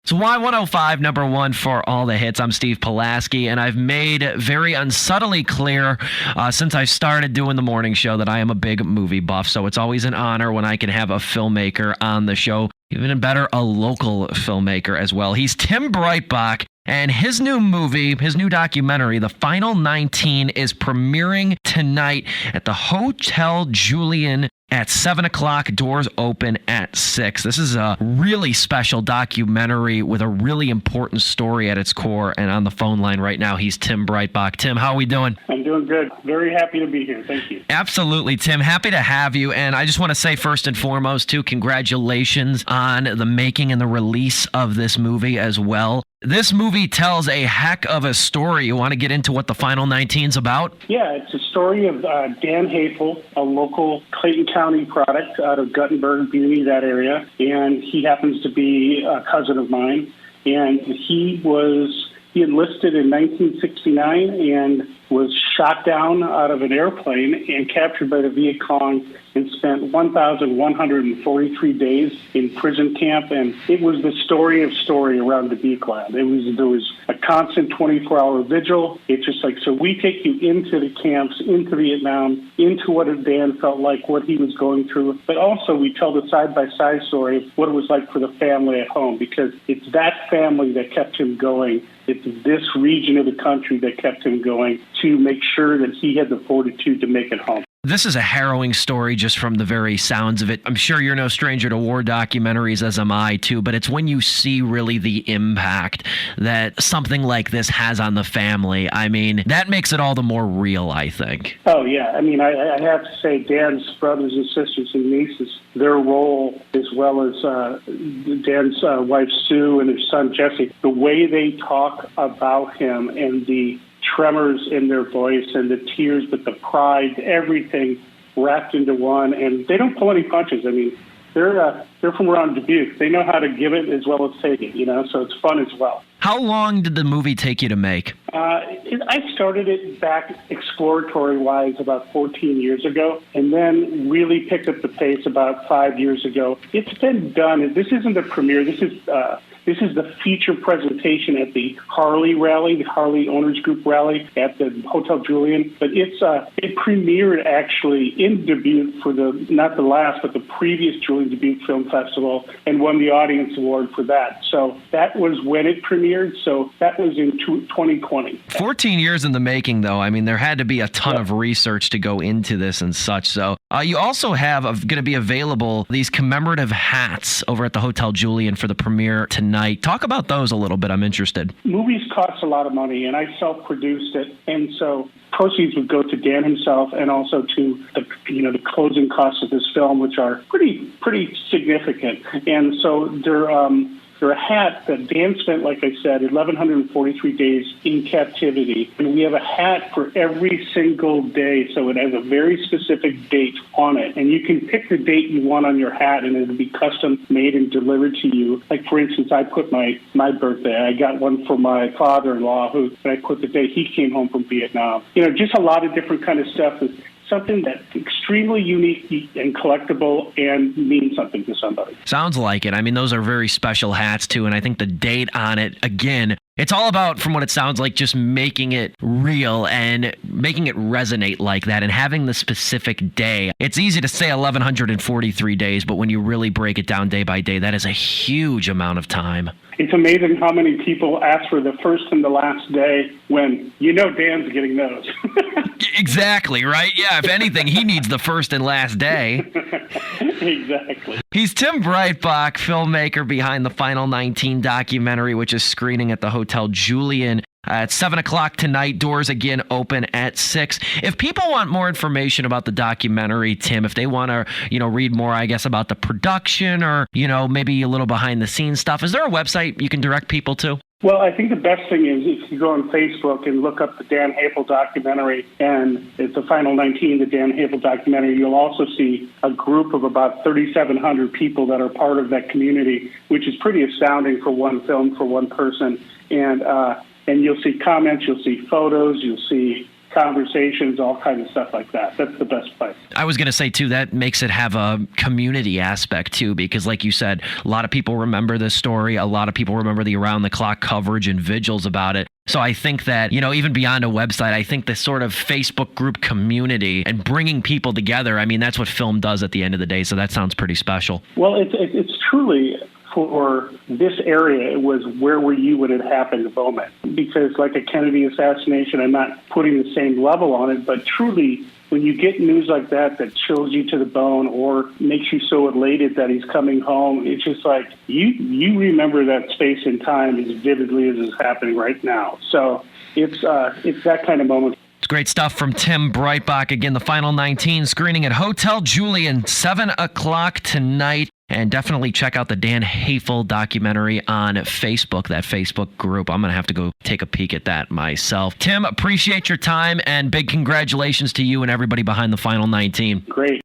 It's Y105, number one for all the hits. I'm Steve Pulaski, and I've made very unsubtly clear since I started doing the morning show that I am a big movie buff, so it's always an honor when I can have a filmmaker on the show. Even better, a local filmmaker as well. He's Tim Breitbach, and his new movie, his new documentary, The Final 19, is premiering tonight at the Hotel Julian at 7 o'clock, doors open at 6. This is a really special documentary with a really important story at its core. And on the phone line right now, he's Tim Breitbach. Tim, how are we doing? I'm doing good. Very happy to be here. Thank you. Absolutely, Tim. Happy to have you. And I just want to say first and foremost, too, congratulations on the making and the release of this movie as well. This movie tells a heck of a story. You want to get into what The Final 19's about? Yeah, it's a story of Dan Hefel, a local Clayton County product out of Guttenberg, Dubuque, that area. And he happens to be a cousin of mine. And he enlisted in 1969 and was shot down out of an airplane and captured by the Viet Cong and spent 1,143 days in prison camp. And it was the story of story around Dubuque-area. There was a constant 24-hour vigil. It's just like, so we take you into the camps, into Vietnam, into what Dan felt like, what he was going through. But also we tell the side-by-side story of what it was like for the family at home, because it's that family that kept him going. It's this region of the country that kept him going to make sure that he had the fortitude to make it home. This is a harrowing story just from the very sounds of it. I'm sure you're no stranger to war documentaries, as am I too, but it's when you see really the impact that something like this has on the family. I mean, that makes it all the more real, I think. Oh, yeah. I mean, I have to say Dan's brothers and sisters and nieces, their role, as well as Dan's wife Sue and his son Jesse, the way they talk about him and the tremors in their voice and the tears, but the pride, everything wrapped into one. And they don't pull any punches. I mean, they're from around Dubuque. They know how to give it as well as take it, so it's fun as well. How long did the movie take you to make? I started it back exploratory-wise about 14 years ago, and then really picked up the pace about 5 years ago. It's been done. This isn't the premiere. This is the feature presentation at the Harley rally, the Harley Owners Group rally at the Hotel Julian. But it premiered actually in Dubuque for not the last, but the previous Julian Dubuque Film Festival, and won the audience award for that. So that was when it premiered. So that was in 2020. 14 years in the making, though. I mean, there had to be a ton of research to go into this and such. So you also have going to be available these commemorative hats over at the Hotel Julian for the premiere tonight. Talk about those a little bit. I'm interested. Movies cost a lot of money, and I self-produced it, and so proceeds would go to Dan himself, and also to the closing costs of this film, which are pretty significant. And so they're a hat that Dan spent, like I said, 1,143 days in captivity. And we have a hat for every single day, so it has a very specific date on it. And you can pick the date you want on your hat, and it'll be custom made and delivered to you. Like, for instance, I put my birthday. I got one for my father-in-law, and I put the date he came home from Vietnam. Just a lot of different kind of stuff. Something that's extremely unique and collectible and means something to somebody. Sounds like it. I mean, those are very special hats, too. And I think the date on it, again, it's all about, from what it sounds like, just making it real and making it resonate like that and having the specific day. It's easy to say 1,143 days, but when you really break it down day by day, that is a huge amount of time. It's amazing how many people ask for the first and the last day when Dan's getting those. Exactly, right? Yeah, if anything, he needs the first and last day. Exactly. He's Tim Breitbach, filmmaker behind the Final 19 documentary, which is screening at the Hotel Julian at 7 o'clock tonight. Doors again open at 6. If people want more information about the documentary, Tim, if they want to, read more, I guess, about the production or, maybe a little behind the scenes stuff, is there a website you can direct people to? Well, I think the best thing is if you go on Facebook and look up the Dan Hefel documentary, and it's the Final 19, the Dan Hefel documentary, you'll also see a group of about 3,700 people that are part of that community, which is pretty astounding for one film, for one person. And you'll see comments, you'll see photos, you'll see conversations, all kinds of stuff like that. That's the best place. I was going to say, too, that makes it have a community aspect, too, because like you said, a lot of people remember this story. A lot of people remember the around-the-clock coverage and vigils about it. So I think that, even beyond a website, I think this sort of Facebook group community and bringing people together, I mean, that's what film does at the end of the day. So that sounds pretty special. Well, it's truly, for this area, it was where were you when it happened in Beaumont? Because like a Kennedy assassination, I'm not putting the same level on it, but truly, when you get news like that chills you to the bone or makes you so elated that he's coming home, it's just like you remember that space and time as vividly as is happening right now. So it's that kind of moment. It's great stuff from Tim Breitbach. Again, the Final 19 screening at Hotel Julian, 7 o'clock tonight. And definitely check out the Dan Hefel documentary on Facebook, that Facebook group. I'm going to have to go take a peek at that myself. Tim, appreciate your time, and big congratulations to you and everybody behind the Final 19. Great.